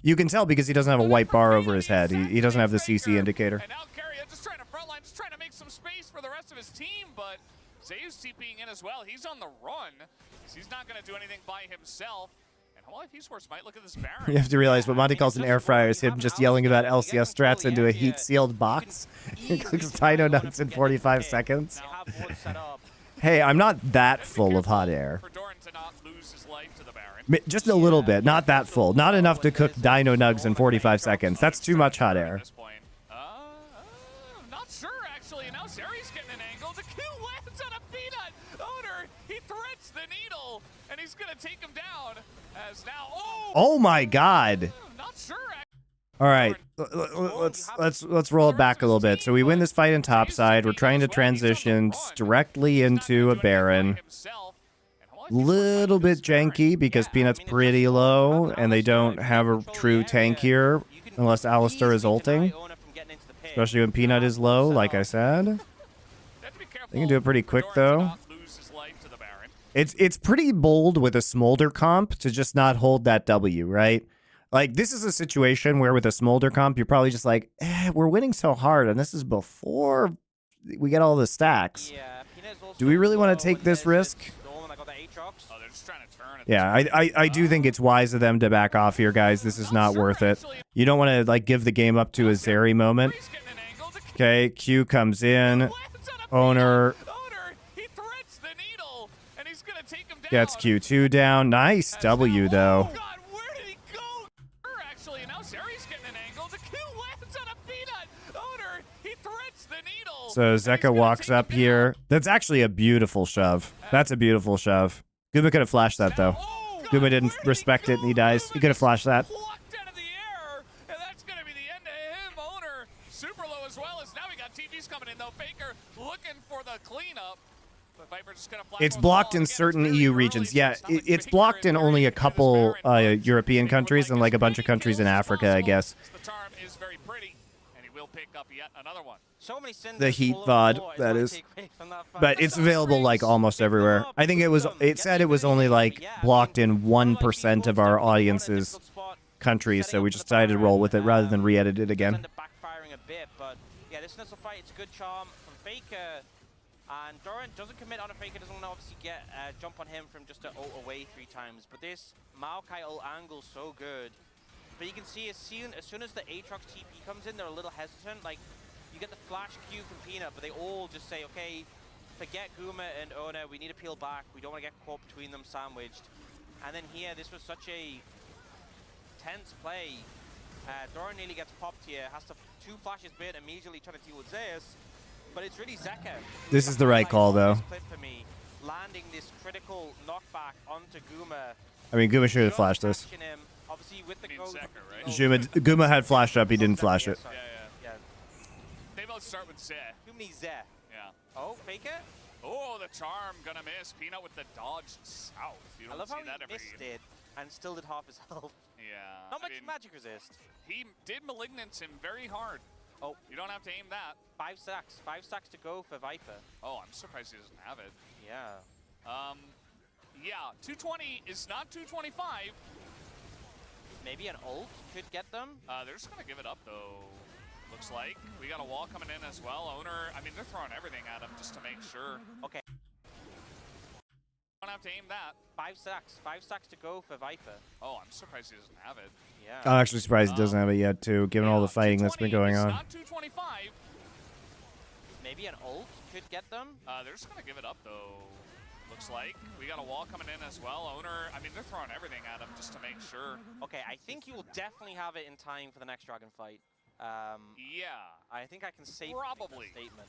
You can tell because he doesn't have a white bar over his head. He doesn't have the CC indicator. And now Carrier just trying to frontline, just trying to make some space for the rest of his team, but Zeus TPing in as well. He's on the run. He's not going to do anything by himself. And Hanwha Life Esports might look at this Baron. You have to realize what Monty calls an air fryer is him just yelling about LCS strats into a heat-sealed box. He cooks Dino Nugs in 45 seconds. Hey, I'm not that full of hot air. For Doran to not lose his life to the Baron. Just a little bit, not that full. Not enough to cook Dino Nugs in 45 seconds. That's too much hot air. Not sure, actually. Now Zeri's getting an angle. The Q lands on a Peanut. Owner, he threats the needle, and he's going to take him down. As now, Oh my God. Not sure. All right, let's roll it back a little bit. So we win this fight in topside. We're trying to transition directly into a Baron. Little bit janky because Peanut's pretty low, and they don't have a true tank here unless Alistair is ulting. Especially when Peanut is low, like I said. They can do it pretty quick, though. It's pretty bold with a Smolder comp to just not hold that W, right? Like, this is a situation where with a Smolder comp, you're probably just like, we're winning so hard, and this is before we get all the stacks. Do we really want to take this risk? Yeah, I do think it's wise of them to back off here, guys. This is not worth it. You don't want to, like, give the game up to a Zeri moment. Okay, Q comes in. Owner gets Q2 down. Nice W, though. So Zeka walks up here. That's actually a beautiful shove. That's a beautiful shove. Guma could have flashed that, though. Guma didn't respect it, and he dies. He could have flashed that. It's blocked in certain EU regions. Yeah, it's blocked in only a couple European countries and like a bunch of countries in Africa, I guess. The Heat VOD, that is. But it's available like almost everywhere. I think it said it was only like blocked in 1% of our audience's countries, so we just decided to roll with it rather than re-edit it again. Yeah, this initial fight, it's a good charm from Faker. And Doran doesn't commit on a Faker, doesn't want to obviously get jump on him from just to ult away 3 times. But this Maokai ult angle so good. But you can see as soon as the Aatrox TP comes in, they're a little hesitant. Like, you get the flash Q from Peanut, but they all just say, okay, forget Guma and Ona, we need to peel back. We don't want to get caught between them sandwiched. And then here, this was such a tense play. Doran nearly gets popped here, has to 2 flashes bit, immediately trying to deal with Zeus. But it's really Zeka. This is the right call, though. For me, landing this critical knockback onto Guma. I mean, Guma should have flashed this. Him, obviously with the Guma had flashed up, he didn't flash it. Yeah. They both start with Zeh. Guma Zeh. Yeah. Oh, Faker? Oh, the charm gonna miss. Peanut with the dodge south. You don't I love see how that he missed it and still did half his health. Yeah. Not much magic resist. He did malignance him very hard. Oh. You don't have to aim that. 5 stacks. 5 stacks to go for Viper. Oh, I'm surprised he doesn't have it. Yeah. Yeah, 220 is not 225. Maybe an ult could get them. They're just gonna give it up though. Looks like we got a wall coming in as well. Owner, I mean, they're throwing everything at him just to make sure. Okay. Don't have to aim that. 5 stacks. 5 stacks to go for Viper. Oh, I'm surprised he doesn't have it. Yeah. I'm actually surprised he doesn't have it yet, too, given all the fighting that's been going on. Not 225. Maybe an ult could get them. They're just gonna give it up though. Looks like we got a wall coming in as well. Owner, I mean, they're throwing everything at him just to make sure. Okay, I think you will definitely have it in time for the next dragon fight. Yeah. I think I can safely probably make that statement.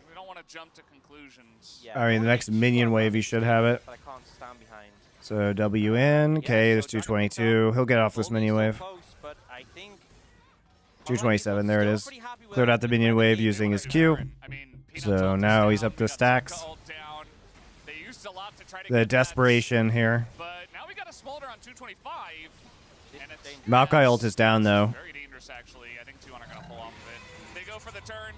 We don't want to jump to conclusions. Yeah, I mean, the next minion wave, he should have it. But I can't stand behind. So W in. Okay, there's 222. He'll get off this minion wave. Close, but I think 227, there it is. Cleared out the minion wave using his Q. So now he's up to stacks. The desperation here. But now we got a smolder on 225. Maokai ult is down, though. Very dangerous, actually. I think T1 are going to pull off of it. They go for the turn,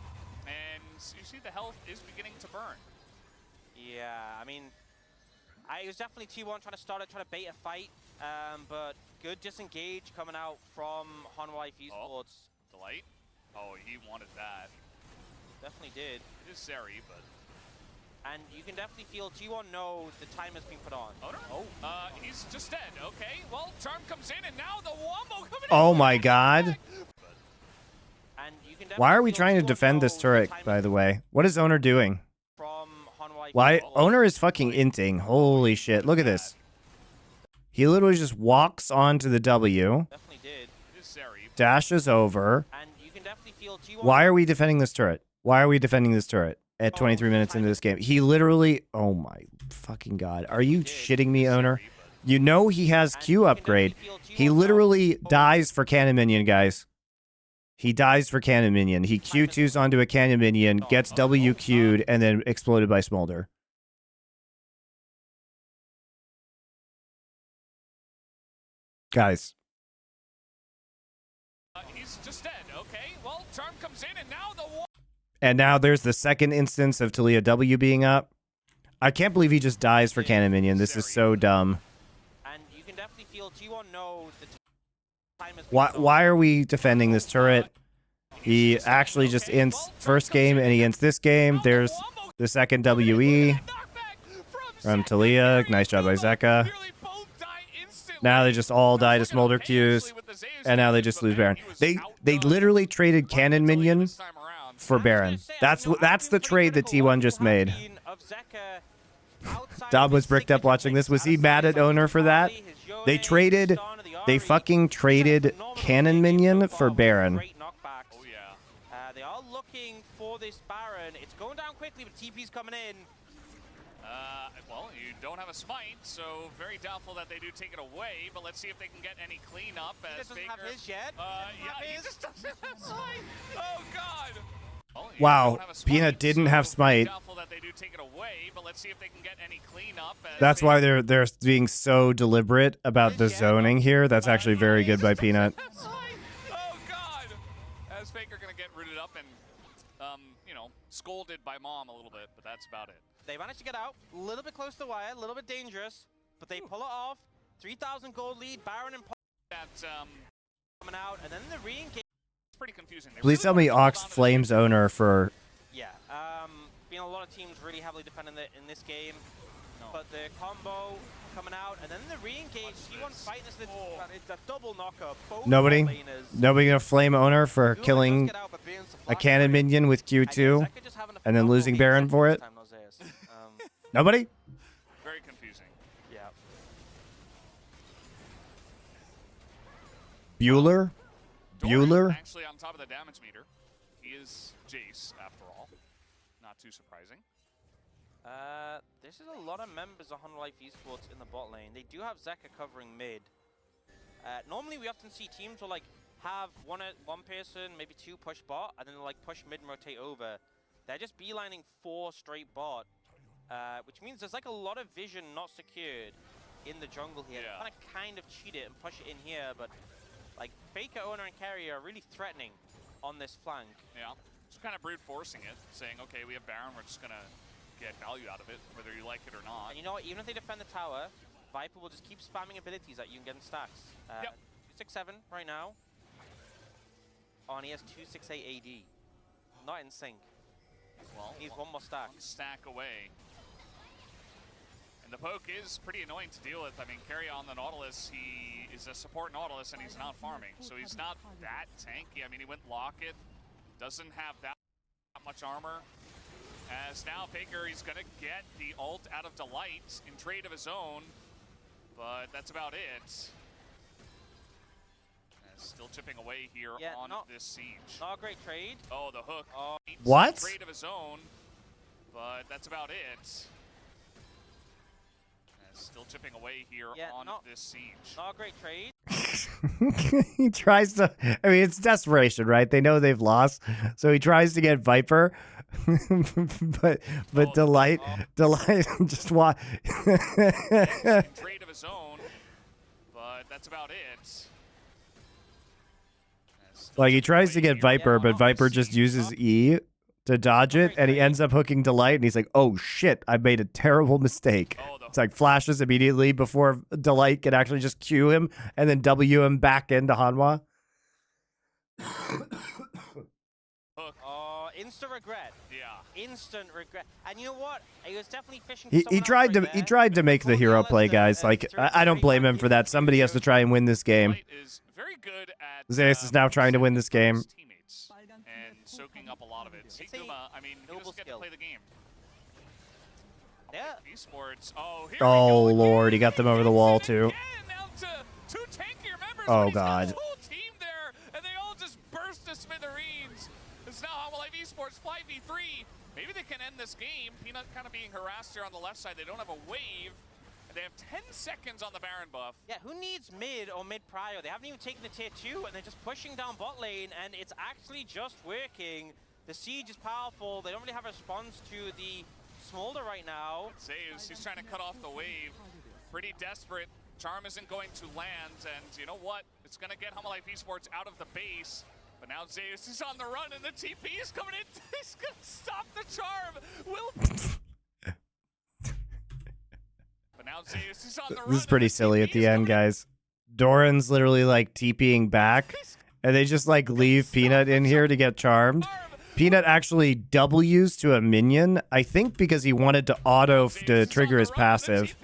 and you see the health is beginning to burn. Yeah, I mean, it was definitely T1 trying to start it, trying to bait a fight, but good disengage coming out from Hanwha Esports. Delight. Oh, he wanted that. Definitely did. It is Zeri, but... And you can definitely feel T1 know the time has been put on. Oh, no. He's just dead. Okay, well, Charm comes in, and now the Wombo coming in. Oh my god. And you can Why are we trying to defend this turret, by the way? What is Owner doing? From Why? Owner is fucking inting. Holy shit. Look at this. He literally just walks onto the W. Definitely did. It is Zeri. Dashes over. And you can definitely feel T1. Why are we defending this turret? Why are we defending this turret at 23 minutes into this game? He literally... Oh my fucking god. Are you shitting me, Owner? You know he has Q upgrade. He literally dies for cannon minion, guys. He dies for cannon minion. He Q2s onto a cannon minion, gets W Q'd, and then exploded by Smolder. Guys. He's just dead. Okay, well, Charm comes in, and now the war. And now there's the second instance of Talia W being up. I can't believe he just dies for Cannon Minion. This is so dumb. And you can definitely feel T1 know the time has been Why are we defending this turret? He actually just ints first game and he ints this game. There's the second WE from Talia. Nice job by Zeka. Now they just all die to Smolder Qs. And now they just lose Baron. They literally traded Cannon Minion for Baron. That's the trade that T1 just made. Dom was bricked up watching this. Was he mad at owner for that? They fucking traded Cannon Minion for Baron. Oh yeah. They are looking for this Baron. It's going down quickly, but TP's coming in. Well, you don't have a smite, so very doubtful that they do take it away. But let's see if they can get any cleanup. As He doesn't Faker, have his yet. yeah, he just doesn't have smite. Oh god. Well, you Wow, don't have a smite, Peanut didn't have so smite. very doubtful that they do take it away, but let's see if they can get any cleanup. As That's why Faker- they're being so deliberate about the zoning here. That's actually very good by Peanut. Oh god! As Faker gonna get rooted up and, you know, scolded by mom a little bit, but that's about it. They managed to get out. A little bit close to the wire, a little bit dangerous, but they pull it off. 3,000 gold lead. Baron and That coming out, and then the re-engage. it's pretty confusing. They Please really tell me wanna hold Ox on to Flames owner for... Yeah, been a lot of teams really heavily defending it in this game. No. But the combo coming out, and then the re-engage. T1 fighting this. It's a double knocker. Both Nobody laners. gonna flame owner for Zuma killing does get out, but Baron's the a flash Cannon break. Minion with And yeah, Q2. Zeka just having a and then phenomenal losing game Baron second for this it? time, Nozeus. Nobody? very confusing. Yeah. Bueller? Dorian Bueller? actually on top of the damage meter. He is Jace, after all. Not too surprising. This is a lot of members of Hanwha Esports in the bot lane. They do have Zeka covering mid. Normally we often see teams will like have one person, maybe two push bot, and then they'll like push mid and rotate over. They're just beelining 4 straight bot, which means there's like a lot of vision not secured in the jungle here. Yeah. They kind of cheat it and push it in here, but like Faker, Owner, and Carrier are really threatening on this flank. Yeah. Just kind of brute forcing it, saying, okay, we have Baron, we're just gonna get value out of it, whether you like it or not. And you know what? Even if they defend the tower, Viper will just keep spamming abilities that you can get in stacks. Yep. 267 right now. Oh, and he has 268 AD. Not in sync. Well, He needs one more stack. One stack away. And the poke is pretty annoying to deal with. I mean, carry on the Nautilus, he is a support Nautilus and he's not farming. So he's not that tanky. I mean, he went Locket, doesn't have that much armor. As now Faker, he's gonna get the ult out of Delight in trade of his own. But that's about it. As still chipping away here Yeah, on not- this siege. Not a great trade. Oh, the hook. Oh. What? Trade of his own, but that's about it. As still chipping away here Yeah, on not- this siege. Not a great trade. He tries to... I mean, it's desperation, right? They know they've lost. So he tries to get Viper. but Oh, Delight just watch. Trade of his own, but that's about it. As still Like, he chipping tries to away get here Viper, on but the Viper just siege. uses E to dodge it, and he ends up hooking Delight, and he's like, oh shit, I made a terrible mistake. Oh, the It's like flashes immediately before Delight can actually just Q him, and then W him back into Hanwha. hook. Oh, instant regret. Yeah. Instant regret. And you know what? He was definitely fishing. He for someone else tried to right he there. tried to make the Before hero left play, the- guys. Like, turret I don't straight blame back him for into that. Somebody has to try and win this game. Delight is very good at Zeus is now trying to win this game. his teammates and soaking up a lot of it. It's a Sigma, I mean, he noble doesn't get to skill. play the game. Yeah. Esports. Oh, here Oh, we go Lord, he again. got them over the wall, Gets it too. again. Now to two tankier members, Oh, but he's got God. his whole team there, and they all just burst to smithereens. It's now Hanwha Esports 5v3. Maybe they can end this game. Peanut kind of being harassed here on the left side. They don't have a wave. And they have 10 seconds on the Baron buff. Yeah, who needs mid or mid prior? They haven't even taken the tier 2, and they're just pushing down bot lane, and it's actually just working. The siege is powerful. They don't really have a response to the Smolder right now. Zeus, he's trying to cut off the wave. Pretty desperate. Charm isn't going to land, and you know what? It's going to get Hanwha Esports out of the base. But now Zeus is on the run, and the TP is coming in. He's going to stop the Charm. But now Zeus is on the run. This is pretty and the silly at TP the is end, coming in. guys. Doran's literally like TPing back, and they just like leave Peanut in here to get charmed. Peanut actually W's to a minion, I think because he wanted to auto to trigger his passive.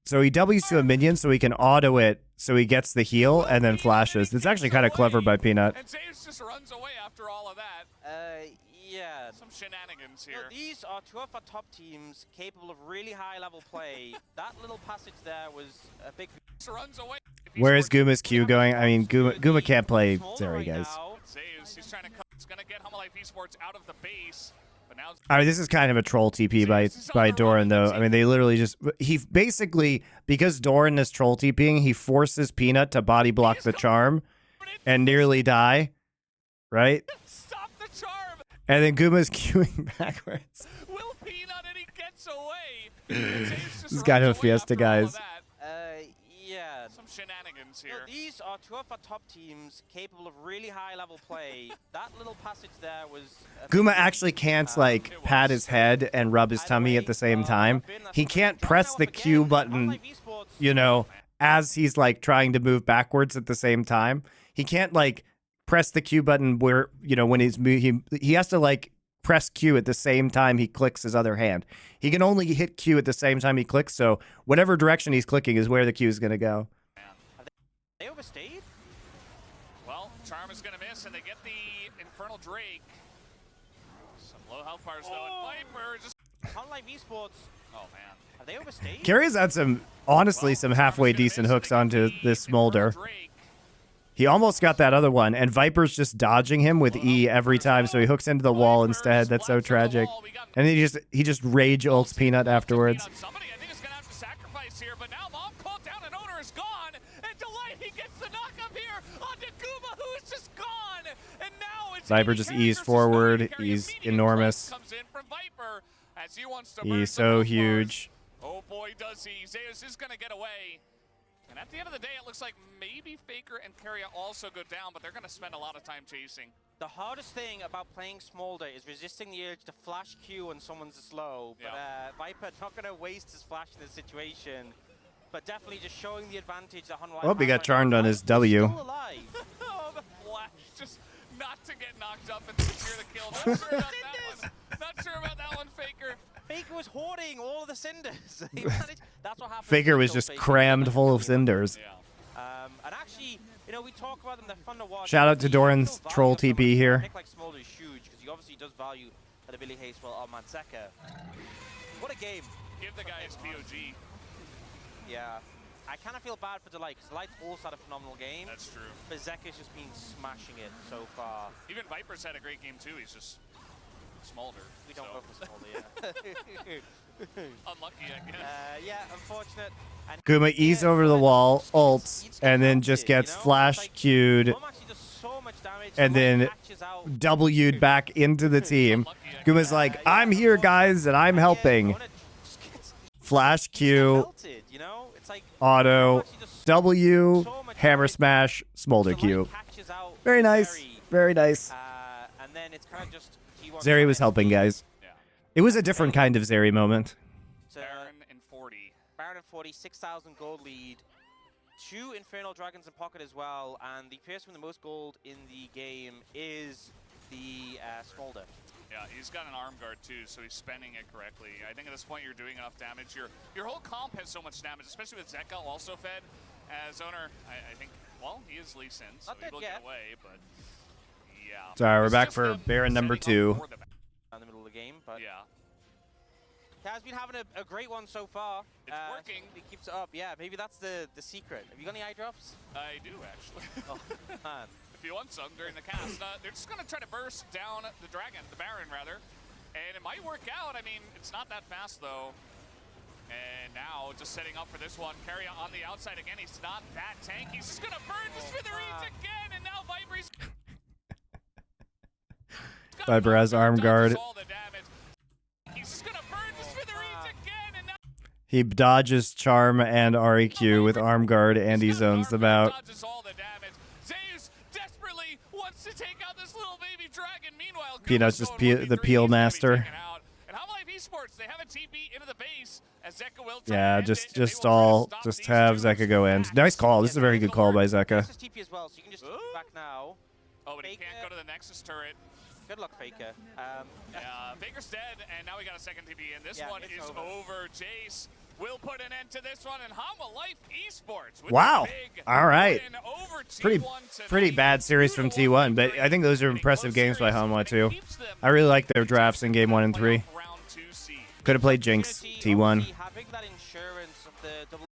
So he W's to a minion so he can auto it so he gets the heal and then flashes. It's actually kind of clever by Peanut. And Zeus just runs away after all of that. Yeah. Some shenanigans No, here. these are two of our top teams capable of really high-level play. That little passage there was a big... Runs away. Where is Guma's Q going? I mean, Guma can't play Zeri, guys. Zeus, he's trying to cut. It's gonna get Hanwha Esports out of the base. But now I mean, this is kind of a troll TP by Doran, though. I mean, they literally just... He basically, because Doran is troll TPing, he forces Peanut to body block the charm and nearly die, right? stop the Charm. And then Guma's queuing backwards. Will Peanut, and he gets away. And Zeus just This is runs kind of a away fiesta, after all of guys. that. Yeah. Some shenanigans No, here. these are two of our top teams capable of really high-level play. That little passage there was... a big Guma deal. actually can't, like, pat his head and rub his tummy at the same time. He can't press the Q button, you know, as he's, like, trying to move backwards at the same time. He can't, like, press the Q button where, you know, when he's... He has to, like, press Q at the same time he clicks his other hand. He can only hit Q at the same time he clicks, so whatever direction he's clicking is where the Q is going to go. They overstayed? Well, Charm is going to miss, and they get the Infernal Drake. Some low health bars, though, and Viper just... Hanwha Esports, Oh, man. have they overstayed? Carrier's had some, honestly, some halfway decent hooks onto this Smolder. He almost got that other one, and Viper's just dodging him with E every time, so he hooks into the wall instead. That's so tragic. And then he just rage ults Peanut afterwards. Somebody, I think, is going to have to sacrifice here, but now Mom called down, and Owner is gone, and Delight, he gets the knock-up here onto Guma, who is just gone, and now it's... Viper just eased forward. He's enormous. Comes in from Viper as he wants to He's so huge. Oh boy, does he. Zeus is going to get away. And at the end of the day, it looks like maybe Faker and Carrier also go down, but they're going to spend a lot of time chasing. The hardest thing about playing Smolder is resisting the urge to flash Q when someone's slow. But Viper not going to waste his flash in this situation. But definitely just showing the advantage that Hanwha... Oh, he got charmed on his W. Still alive. Oh, the flash. Just not to get knocked up and secure the kill. Not sure about that one. Not sure about that one, Faker. Faker was hoarding all of the cinders. He managed, that's what happened. Faker was just crammed full of cinders. Yeah. And actually, you know, we talk about them, they're fun to watch. Shout out to Doran's troll TP here. A pick like Smolder is huge because he obviously does value that ability haste well on Manteca. What a game. Give the guy his POG. Yeah. I kind of feel bad for Delight because Delight's also had a phenomenal game. That's true. But Zeka's just been smashing it so far. Even Viper's had a great game too. He's just Smolder. We don't go for Smolder, yeah. Unlucky, I guess. Yeah, unfortunate. And Guma ease over the wall, ults, and then just gets flash Q'd, Mom actually does so much damage. and then catches out. W'd back into the team. Guma's like, I'm here, guys, and I'm helping. Flash Q, Melted, you know? It's like auto, W, hammer smash, Smolder Q. Very nice. Very nice. And then it's kind of just T1 Zeri was helping, guys. Yeah. It was a different kind of Zeri moment. So, Baron in 40. Baron in 40, 6,000 gold lead. 2 Infernal Dragons in pocket as well. And the person with the most gold in the game is the Smolder. Yeah, he's got an arm guard too, so he's spending it correctly. I think at this point you're doing enough damage. Your whole comp has so much damage, especially with Zeka also fed. As Owner, I think, well, he is Lee Sin, so he will get away, but yeah. Sorry, we're back for Baron number 2. In the middle of the game, but Yeah. Has been having a great one so far. It's working. He keeps it up. Yeah, maybe that's the secret. Have you got any eye drops? I do, actually. Oh, man. If you want some during the cast. They're just going to try to burst down the dragon, the Baron, rather. And it might work out. I mean, it's not that fast, though. And now, just setting up for this one. Carrier on the outside again. He's not that tanky. He's just going to burn the Smithereens again. And now Viper's... Viper has arm guard. All the damage. He's just going to burn the Smithereens again. And now... He dodges Charm and REQ with arm guard, and he zones them out. Dodges all the damage. Zeus desperately wants to take out this little baby dragon. Meanwhile, Peanut's just the peel master. And Hanwha Esports, they have a TP into the base as Zeka will Yeah, just have Zeka go in. Nice call. This is a very good call by Zeka. Nexus TP as well, so you can just back now. Oh, but he can't go to the Nexus turret. Good luck, Faker. Yeah, Faker's dead, and now we got a second TP, and this Yeah, one it's is over. over. Jace will put an end to this one, and Hanwha Life Esports with Wow. a big All right. win over Pretty T1 pretty tonight. bad series from T1, but I think those are impressive games by Hanwha too. I really like their drafts in game 1 and 3. Could have played Jinx, T1. Having that